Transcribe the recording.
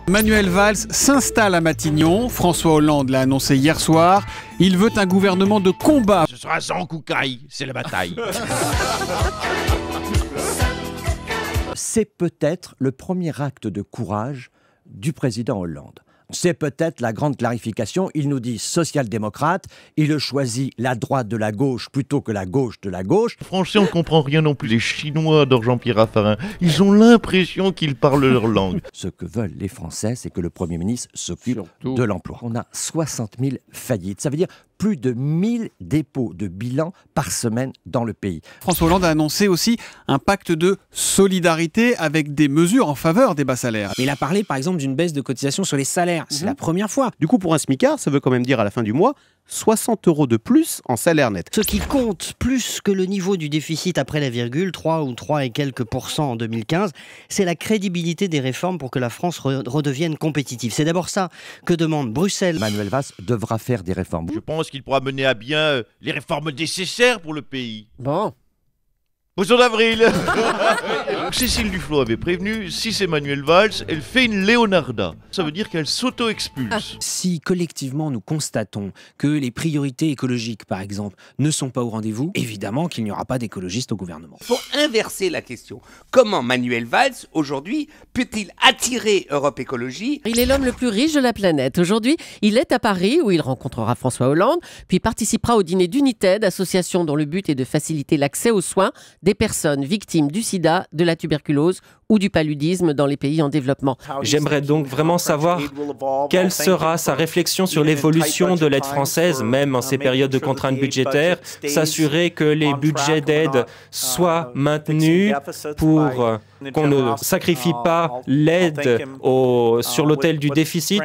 Manuel Valls s'installe à Matignon. François Hollande l'a annoncé hier soir. Il veut un gouvernement de combat. Ce sera sans coucaille, c'est la bataille. C'est peut-être le premier acte de courage du président Hollande. C'est peut-être la grande clarification. Il nous dit social-démocrate, il choisit la droite de la gauche plutôt que la gauche de la gauche. Les Français, on ne comprend rien non plus. Les Chinois adorent Jean-Pierre Raffarin. Ils ont l'impression qu'ils parlent leur langue. Ce que veulent les Français, c'est que le Premier ministre s'occupe de l'emploi. On a 60 000 faillites. Ça veut dire plus de 1000 dépôts de bilan par semaine dans le pays. François Hollande a annoncé aussi un pacte de solidarité avec des mesures en faveur des bas salaires. Il a parlé par exemple d'une baisse de cotisation sur les salaires. C'est la première fois. Du coup, pour un smicard, ça veut quand même dire à la fin du mois 60 € de plus en salaire net. Ce qui compte plus que le niveau du déficit après la virgule, 3 ou 3 et quelques pourcents en 2015, c'est la crédibilité des réformes pour que la France redevienne compétitive. C'est d'abord ça que demande Bruxelles. Manuel Valls devra faire des réformes. Je pense qu'il pourra mener à bien les réformes nécessaires pour le pays. Bon. Poisson d'avril. Cécile Duflot avait prévenu, si c'est Manuel Valls, elle fait une Leonarda. Ça veut dire qu'elle s'auto-expulse. Si collectivement nous constatons que les priorités écologiques, par exemple, ne sont pas au rendez-vous, évidemment qu'il n'y aura pas d'écologistes au gouvernement. Il faut inverser la question. Comment Manuel Valls, aujourd'hui, peut-il attirer Europe Écologie? Il est l'homme le plus riche de la planète. Aujourd'hui, il est à Paris où il rencontrera François Hollande, puis participera au dîner d'United, association dont le but est de faciliter l'accès aux soins des personnes victimes du sida, de la tuberculose ou du paludisme dans les pays en développement. J'aimerais donc vraiment savoir quelle sera sa réflexion sur l'évolution de l'aide française, même en ces périodes de contraintes budgétaires, s'assurer que les budgets d'aide soient maintenus pour qu'on ne sacrifie pas l'aide sur l'autel du déficit.